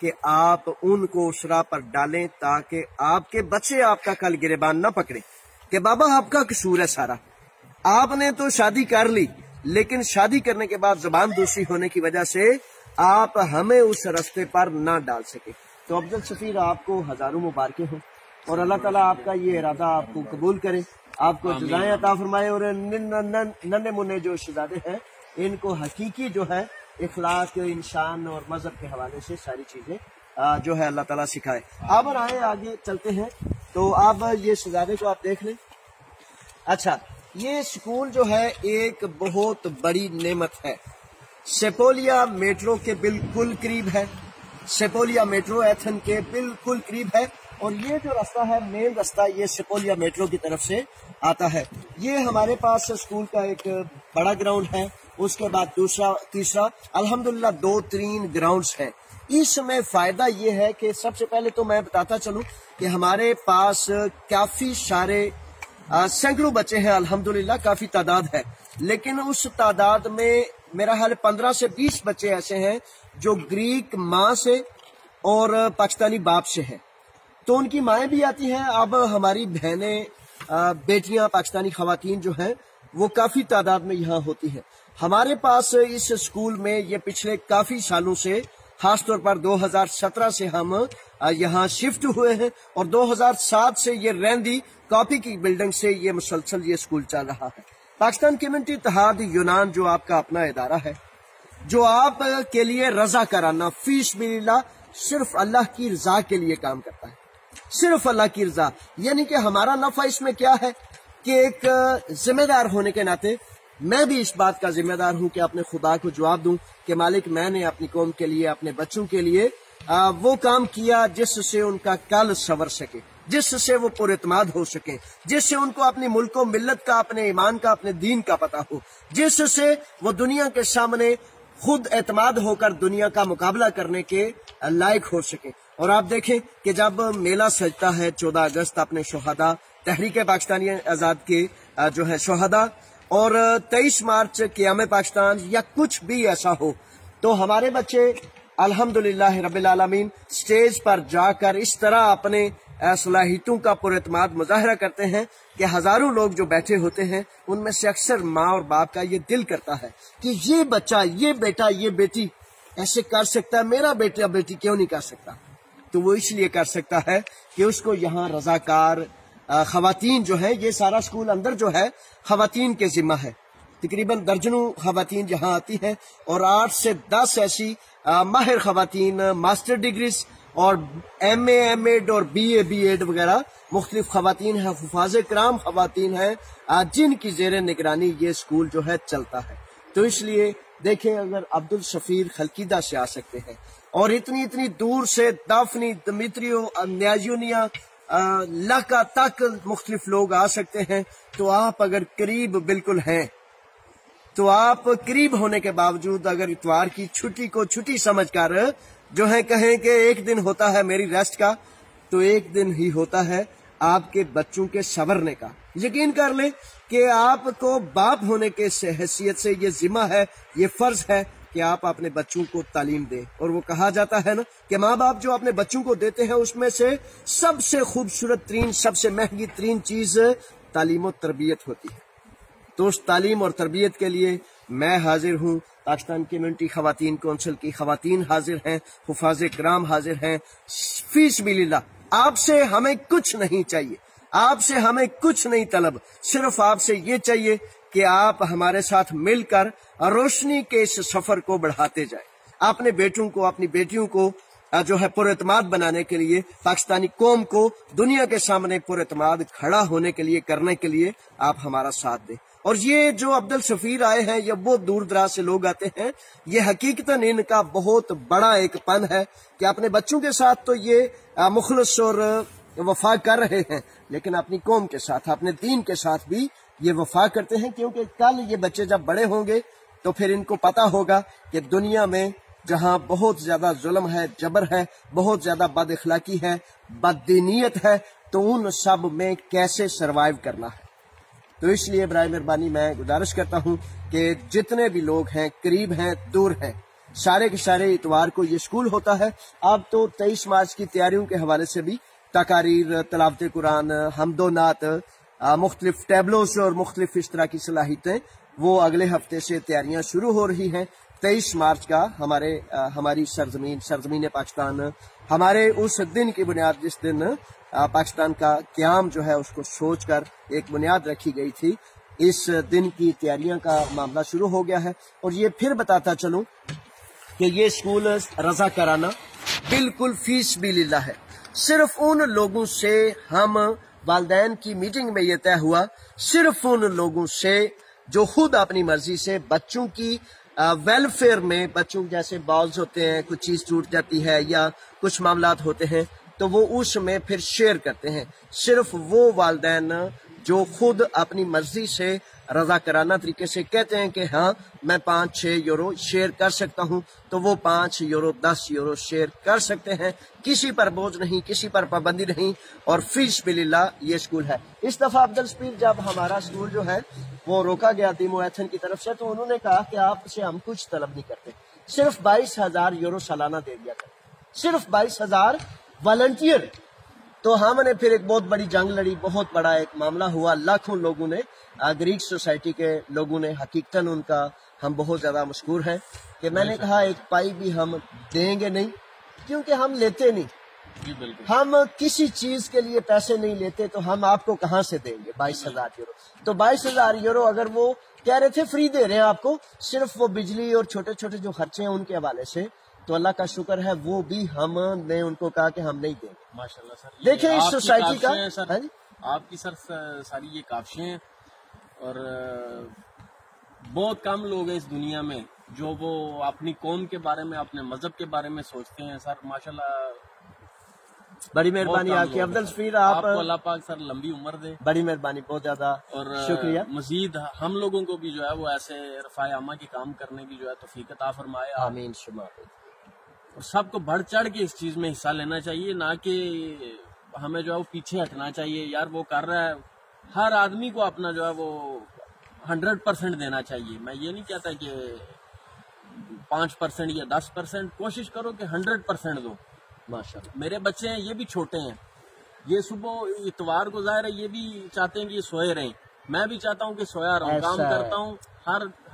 کہ آپ ان کو اس راہ پر ڈالیں تاکہ آپ کے بچے آپ کا کل گریبان نہ پکڑے کہ بابا آپ کا قصور ہے سارا، آپ نے تو شادی کر لی لیکن شادی کرنے کے بعد زبان دوسری ہونے کی وجہ سے آپ ہمیں اس رستے پر نہ ڈال سکے۔ تو عبدل شفیع آپ کو ہزاروں مبارکیں ہوں اور اللہ تعالیٰ آپ کا یہ ارادہ آپ کو قبول کرے، آپ کو جزائیں عطا فرمائے، اور ننے منے جو شہزادے ہیں ان کو حقیقی جو ہے اخلاق، انسان اور مذہب کے حوالے سے ساری چیزیں جو ہے اللہ تعالیٰ سکھائے۔ آپ اور آئے آگے چلتے ہیں تو آپ یہ شہزادے کو آپ دیکھ لیں۔ اچھا، یہ سکول جو ہے ایک بہت بڑی نعمت ہے، سیپولیا میٹرو کے بالکل قریب ہے، سیپولیا میٹرو ایتھن کے بالکل قریب ہے، اور یہ جو راستہ ہے مین راستہ یہ سیپولیا میٹرو کی طرف سے آتا ہے۔ یہ ہمارے پاس اسکول کا ایک بڑا گراؤنڈ ہے، اس کے بعد دوسرا تیسرا، الحمدللہ 2-3 گراؤنڈز ہیں۔ اس میں فائدہ یہ ہے کہ سب سے پہلے تو میں بتاتا چلوں کہ ہمارے پاس کافی سارے سینکڑوں بچے ہیں، الحمدللہ کافی تعداد ہے، لیکن اس تعداد میں میرا خیال 15 سے 20 بچے ایسے ہیں جو گریک ماں سے اور پاکستانی باپ سے ہیں، تو ان کی مائیں بھی آتی ہیں۔ اب ہماری بہنیں بیٹیاں پاکستانی خواتین جو ہیں وہ کافی تعداد میں یہاں ہوتی ہیں۔ ہمارے پاس اس اسکول میں یہ پچھلے کافی سالوں سے، خاص طور پر 2017 سے ہم یہاں شفٹ ہوئے ہیں، اور 2007 سے یہ رہندی کاپی کی بلڈنگ سے یہ مسلسل یہ اسکول چل رہا ہے۔ پاکستان کمیونٹی اتحاد یونان جو آپ کا اپنا ادارہ ہے، جو آپ کے لیے رضا کرانہ فی سبیل اللہ صرف اللہ کی رضا کے لیے کام کرتا ہے، صرف اللہ کی رضا، یعنی کہ ہمارا نفع اس میں کیا ہے کہ ایک ذمہ دار ہونے کے ناطے میں بھی اس بات کا ذمہ دار ہوں کہ اپنے خدا کو جواب دوں کہ مالک میں نے اپنی قوم کے لیے، اپنے بچوں کے لیے وہ کام کیا جس سے ان کا کل سنور سکے، جس سے وہ پر اعتماد ہو سکے، جس سے ان کو اپنی ملک و ملت کا، اپنے ایمان کا، اپنے دین کا پتہ ہو، جس سے وہ دنیا کے سامنے خود اعتماد ہو کر دنیا کا مقابلہ کرنے کے لائق ہو سکے۔ اور آپ دیکھیں کہ جب میلہ سجتا ہے 14 اگست اپنے شہداء، تحریک پاکستانی آزاد کے جو ہے شہداء، اور 23 مارچ قیام پاکستان یا کچھ بھی ایسا ہو، تو ہمارے بچے الحمدللہ رب العالمین سٹیج پر جا کر اس طرح اپنے صلاحیتوں کا پر اعتماد مظاہرہ کرتے ہیں کہ ہزاروں لوگ جو بیٹھے ہوتے ہیں ان میں سے اکثر ماں اور باپ کا یہ دل کرتا ہے کہ یہ بچہ، یہ بیٹا، یہ بیٹی ایسے کر سکتا ہے، میرا بیٹا بیٹی کیوں نہیں کر سکتا؟ تو وہ اس لیے کر سکتا ہے کہ اس کو یہاں رضاکار خواتین جو ہے، یہ سارا اسکول اندر جو ہے خواتین کے ذمہ ہے، تقریباً درجنوں خواتین یہاں آتی ہیں، اور 8 سے 10 ایسی ماہر خواتین ماسٹر ڈگریز اور ایم اے، ایم ایڈ اور بی اے، بی ایڈ وغیرہ مختلف خواتین ہیں، حفاظ کرام خواتین ہیں جن کی زیر نگرانی یہ اسکول جو ہے چلتا ہے۔ تو اس لیے دیکھیں، اگر عبدالشفیع خلقیدہ سے آ سکتے ہیں اور اتنی دور سے دافنی، دمیتریو، نیازیونیا، لاکا تک مختلف لوگ آ سکتے ہیں، تو آپ اگر قریب بالکل ہیں، تو آپ قریب ہونے کے باوجود اگر اتوار کی چھٹی کو چھٹی سمجھ کر جو ہے کہیں کہ ایک دن ہوتا ہے میری ریسٹ کا، تو ایک دن ہی ہوتا ہے آپ کے بچوں کے سنورنے کا۔ یقین کر لیں کہ آپ کو باپ ہونے کے حیثیت سے یہ ذمہ ہے، یہ فرض ہے کہ آپ اپنے بچوں کو تعلیم دیں، اور وہ کہا جاتا ہے نا کہ ماں باپ جو اپنے بچوں کو دیتے ہیں اس میں سے سب سے خوبصورت ترین، سب سے مہنگی ترین چیز تعلیم و تربیت ہوتی ہے۔ تو اس تعلیم اور تربیت کے لیے میں حاضر ہوں، پاکستان کمیونٹی خواتین کونسل کی خواتین حاضر ہیں، حفاظ کرام حاضر ہیں، فی سبیل اللہ آپ سے ہمیں کچھ نہیں چاہیے، آپ سے ہمیں کچھ نہیں طلب، صرف آپ سے یہ چاہیے کہ آپ ہمارے ساتھ مل کر روشنی کے اس سفر کو بڑھاتے جائیں، اپنے بیٹوں کو، اپنی بیٹیوں کو جو ہے پر اعتماد بنانے کے لیے، پاکستانی قوم کو دنیا کے سامنے پر اعتماد کھڑا ہونے کے لیے، کرنے کے لیے آپ ہمارا ساتھ دیں۔ اور یہ جو عبدالشفیع آئے ہیں یا بہت دور دراز سے لوگ آتے ہیں، یہ حقیقتاً ان کا بہت بڑا ایک پن ہے کہ اپنے بچوں کے ساتھ تو یہ مخلص اور وفا کر رہے ہیں، لیکن اپنی قوم کے ساتھ، اپنے دین کے ساتھ بھی یہ وفا کرتے ہیں، کیونکہ کل یہ بچے جب بڑے ہوں گے تو پھر ان کو پتا ہوگا کہ دنیا میں جہاں بہت زیادہ ظلم ہے، جبر ہے، بہت زیادہ بد اخلاقی ہے، بد دینیت ہے، تو ان سب میں کیسے سروائیو کرنا ہے۔ تو اس لیے برائے مہربانی میں گزارش کرتا ہوں کہ جتنے بھی لوگ ہیں، قریب ہیں، دور ہیں، سارے کے سارے اتوار کو یہ اسکول ہوتا ہے. اب تو 23 مارچ کی تیاریوں کے حوالے سے بھی تقاریر، تلاوت قرآن، حمد و نعت، مختلف ٹیبلوز اور مختلف اس طرح کی صلاحیتیں وہ اگلے ہفتے سے تیاریاں شروع ہو رہی ہیں. 23 مارچ کا ہماری سرزمین پاکستان، ہمارے اس دن کی بنیاد جس دن پاکستان کا قیام جو ہے اس کو سوچ کر ایک بنیاد رکھی گئی تھی، اس دن کی تیاریاں کا معاملہ شروع ہو گیا ہے. اور یہ پھر بتاتا چلوں کہ یہ اسکول رضا کرانہ بالکل فی سبیل اللہ ہے. صرف ان لوگوں سے ہم والدین کی میٹنگ میں یہ طے ہوا، صرف ان لوگوں سے جو خود اپنی مرضی سے بچوں کی ویلفیئر میں، بچوں جیسے بالز ہوتے ہیں، کچھ چیز ٹوٹ جاتی ہے یا کچھ معاملات ہوتے ہیں تو وہ اس میں پھر شیئر کرتے ہیں. صرف وہ والدین جو خود اپنی مرضی سے رضا کرانہ طریقے سے کہتے ہیں کہ ہاں میں 5-6 یورو شیئر کر سکتا ہوں، تو وہ 5 یورو 10 یورو شیئر کر سکتے ہیں. کسی پر بوجھ نہیں، کسی پر پابندی نہیں، اور فی سبیل اللہ یہ اسکول ہے. اس دفعہ عبدالسپیر جب ہمارا اسکول جو ہے وہ روکا گیا تیمو ایتھن کی طرف سے، تو انہوں نے کہا کہ آپ سے ہم کچھ طلب نہیں کرتے، صرف 22,000 یورو سالانہ دے دیا کرتے، صرف 22,000 والنٹیئر. تو ہم نے پھر ایک بہت بڑی جنگ لڑی، بہت بڑا ایک معاملہ ہوا. لاکھوں لوگوں نے، گریک سوسائٹی کے لوگوں نے، حقیقتاً ان کا ہم بہت زیادہ مشکور ہیں کہ میں نے کہا ایک پائی بھی ہم دیں گے نہیں، کیونکہ ہم لیتے نہیں. ہم کسی چیز کے لیے پیسے نہیں لیتے، تو ہم آپ کو کہاں سے دیں گے 22,000 یورو؟ تو 22,000 یورو اگر وہ کہہ رہے تھے فری دے رہے ہیں آپ کو، صرف وہ بجلی اور چھوٹے چھوٹے جو خرچے ہیں ان کے حوالے سے، تو اللہ کا شکر ہے وہ بھی ہم نے ان کو کہا کہ ہم نہیں دیں گے. ماشاءاللہ سر، دیکھیں اس سوسائٹی کا آپ کی سر ساری یہ کاوشیں ہیں، اور بہت کم لوگ ہیں اس دنیا میں جو وہ اپنی قوم کے بارے میں، اپنے مذہب کے بارے میں سوچتے ہیں. سر ماشاءاللہ بڑی مہربانی آپ کی عبدالسپیر، آپ کو اللہ پاک سر لمبی عمر دے. بڑی مہربانی، بہت زیادہ اور شکریہ. مزید ہم لوگوں کو بھی جو ہے وہ ایسے رفاع عامہ کے کام کرنے کی جو ہے توفیق عطا فرمائے. آمین شمار. اور سب کو بڑھ چڑھ کے اس چیز میں حصہ لینا چاہیے، نہ کہ ہمیں جو ہے وہ پیچھے ہٹنا چاہیے. یار وہ کر رہا ہے، ہر آدمی کو اپنا جو ہے وہ 100% دینا چاہیے. میں یہ نہیں کہتا کہ 5% یا 10%، کوشش کرو کہ 100% دو. ماشاءاللہ میرے بچے ہیں، یہ بھی چھوٹے ہیں، یہ صبح اتوار کو ظاہر ہے یہ بھی چاہتے ہیں کہ یہ سوئے رہیں، میں بھی چاہتا ہوں کہ سویا رہوں، کام کرتا ہوں،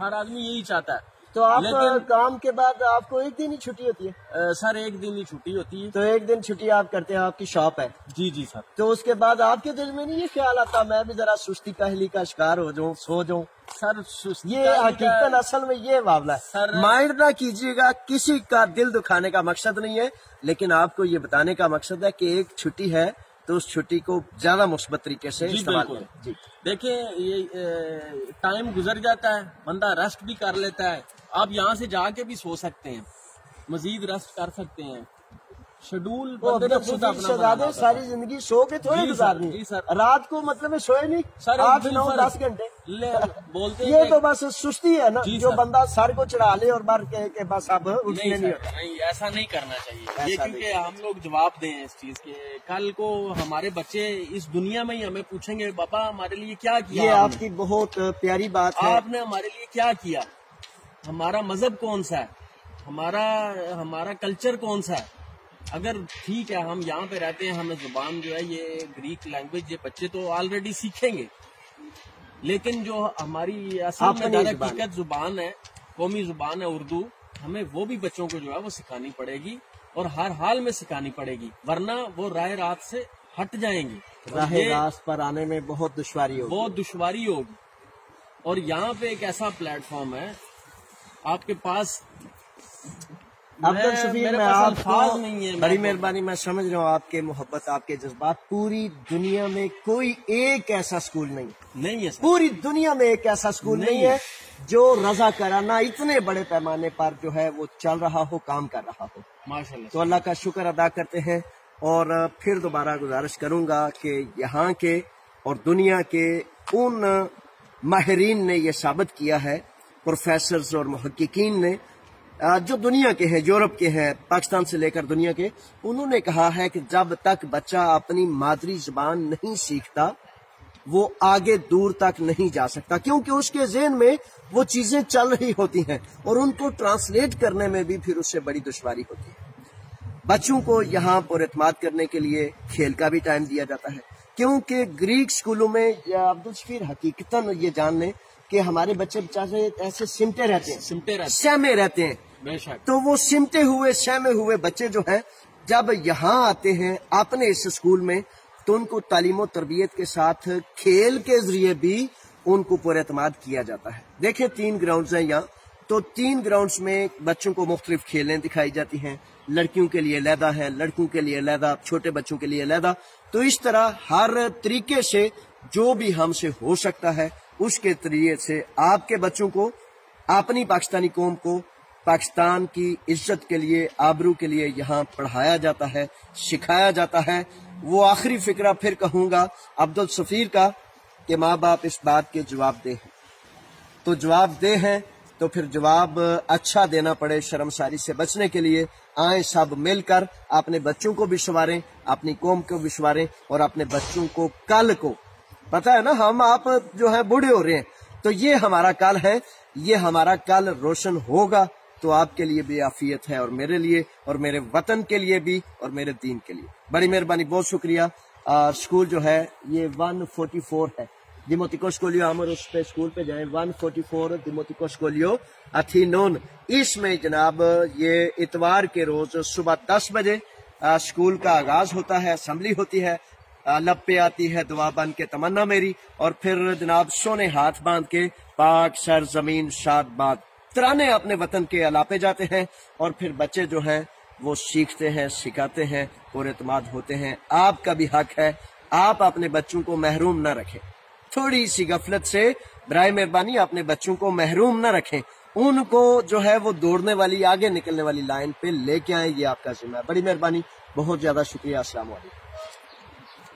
ہر آدمی یہی چاہتا ہے. تو آپ کام کے بعد آپ کو ایک دن ہی چھٹی ہوتی ہے؟ سر ایک دن ہی چھٹی ہوتی ہے. تو ایک دن چھٹی آپ کرتے ہیں، آپ کی شاپ ہے؟ جی جی سر. تو اس کے بعد آپ کے دل میں نہیں یہ خیال آتا میں بھی ذرا سستی کاہلی کا شکار ہو جاؤں، سو جاؤں؟ سر یہ حقیقت اصل میں یہ معاملہ ہے. مائنڈ نہ کیجیے گا، کسی کا دل دکھانے کا مقصد نہیں ہے، لیکن آپ کو یہ بتانے کا مقصد ہے کہ ایک چھٹی ہے تو اس چھٹی کو زیادہ مثبت طریقے سے استعمال کریں. جی دیکھیں، یہ ٹائم گزر جاتا ہے، بندہ ریسٹ بھی کر لیتا ہے. آپ یہاں سے جا کے بھی سو سکتے ہیں، مزید ریسٹ کر سکتے ہیں. شیڈول ساری زندگی سو کے تھوڑے گزارنی، رات کو مطلب سوئے نہیں 8-9-10 گھنٹے بولتے یہ تو بس سستی ہے نا، جو بندہ سر کو چڑھا لے اور بار کہ بس اب اٹھنے نہیں ہوتا. نہیں، ایسا نہیں کرنا چاہیے. یہ کیونکہ ہم لوگ جواب دیں اس چیز کے، کل کو ہمارے بچے اس دنیا میں ہی ہمیں پوچھیں گے بابا ہمارے لیے کیا کیا. یہ آپ کی بہت پیاری بات ہے، آپ نے ہمارے لیے کیا کیا، ہمارا مذہب کون سا ہے، ہمارا کلچر کون سا ہے. اگر ٹھیک ہے ہم یہاں پہ رہتے ہیں، ہمیں زبان جو ہے یہ گریک لینگویج یہ بچے تو آلریڈی سیکھیں گے، لیکن جو ہماری اصل میں در حقیقت زبان ہے، قومی زبان ہے اردو، ہمیں وہ بھی بچوں کو جو ہے وہ سکھانی پڑے گی، اور ہر حال میں سکھانی پڑے گی، ورنہ وہ راہ رات سے ہٹ جائیں گے. راہ راست پر آنے میں بہت دشواری ہوگی. اور یہاں پہ ایک ایسا پلیٹ فارم ہے آپ کے پاس. عبدالسپیر، میں آپ کو بڑی مہربانی، میں سمجھ رہا ہوں آپ کے محبت، آپ کے جذبات. پوری دنیا میں کوئی ایک ایسا اسکول نہیں ہے، پوری دنیا میں ایک ایسا اسکول نہیں ہے جو رضا کرانہ اتنے بڑے پیمانے پر جو ہے وہ چل رہا ہو، کام کر رہا ہو. ماشاءاللہ. تو اللہ کا شکر ادا کرتے ہیں، اور پھر دوبارہ گزارش کروں گا کہ یہاں کے اور دنیا کے ان ماہرین نے یہ ثابت کیا ہے، پروفیسرز اور محققین نے جو دنیا کے ہیں، یورپ کے ہیں، پاکستان سے لے کر دنیا کے، انہوں نے کہا ہے کہ جب تک بچہ اپنی مادری زبان نہیں سیکھتا وہ آگے دور تک نہیں جا سکتا، کیونکہ اس کے ذہن میں وہ چیزیں چل رہی ہوتی ہیں اور ان کو ٹرانسلیٹ کرنے میں بھی پھر اس سے بڑی دشواری ہوتی ہے۔ بچوں کو یہاں پر اعتماد کرنے کے لیے کھیل کا بھی ٹائم دیا جاتا ہے، کیونکہ گریک سکولوں میں عبدالشفیر حقیقتاً یہ جان لیں کہ ہمارے بچے بچارے ایسے سمٹے رہتے ہیں، سہمے رہتے ہیں، بے شک۔ تو وہ سمٹے ہوئے سہمے ہوئے بچے جو ہیں جب یہاں آتے ہیں اپنے اس اسکول میں تو ان کو تعلیم و تربیت کے ساتھ کھیل کے ذریعے بھی ان کو پر اعتماد کیا جاتا ہے۔ دیکھیں 3 گراؤنڈز ہیں یہاں، تو 3 گراؤنڈز میں بچوں کو مختلف کھیلیں دکھائی جاتی ہیں، لڑکیوں کے لیے علیحدہ ہے، لڑکوں کے لیے علیحدہ، چھوٹے بچوں کے لیے علیحدہ۔ تو اس طرح ہر طریقے سے جو بھی ہم سے ہو سکتا ہے اس کے طریقے سے آپ کے بچوں کو، اپنی پاکستانی قوم کو پاکستان کی عزت کے لیے، آبرو کے لیے یہاں پڑھایا جاتا ہے، سکھایا جاتا ہے۔ وہ آخری فقرہ پھر کہوں گا عبدالشفیر کا کہ ماں باپ اس بات کے جواب دہ ہیں، تو جواب دہ ہیں تو پھر جواب اچھا دینا پڑے، شرمساری سے بچنے کے لیے آئیں سب مل کر اپنے بچوں کو بھی سنواریں، اپنی قوم کو بھی سنواریں، اور اپنے بچوں کو کل کو پتہ ہے نا ہم آپ جو ہے بوڑھے ہو رہے ہیں، تو یہ ہمارا کل ہے، یہ ہمارا کل روشن ہوگا تو آپ کے لیے بھی عافیت ہے، اور میرے لیے اور میرے وطن کے لیے بھی اور میرے دین کے لیے۔ بڑی مہربانی، بہت شکریہ۔ اسکول جو ہے یہ 144 ہے، دیموتیکو اسکولیو امر، اس پہ اسکول پہ جائیں، 144 دیموتیکو اسکولیو اتھینون۔ اس میں جناب یہ اتوار کے روز صبح 10 بجے اسکول کا آغاز ہوتا ہے، اسمبلی ہوتی ہے، لب پہ آتی ہے دعا بن کے تمنا میری، اور پھر جناب سونے ہاتھ باندھ کے پاک سرزمین شاد باد ترانے اپنے وطن کے الاپے جاتے ہیں، اور پھر بچے جو ہیں وہ سیکھتے ہیں، سکھاتے ہیں اور اعتماد ہوتے ہیں۔ آپ کا بھی حق ہے، آپ اپنے بچوں کو محروم نہ رکھیں، تھوڑی سی غفلت سے برائے مہربانی اپنے بچوں کو محروم نہ رکھیں، ان کو جو ہے وہ دوڑنے والی، آگے نکلنے والی لائن پہ لے کے آئیں، یہ آپ کا ذمہ ہے۔ بڑی مہربانی، بہت زیادہ شکریہ، السلام علیکم۔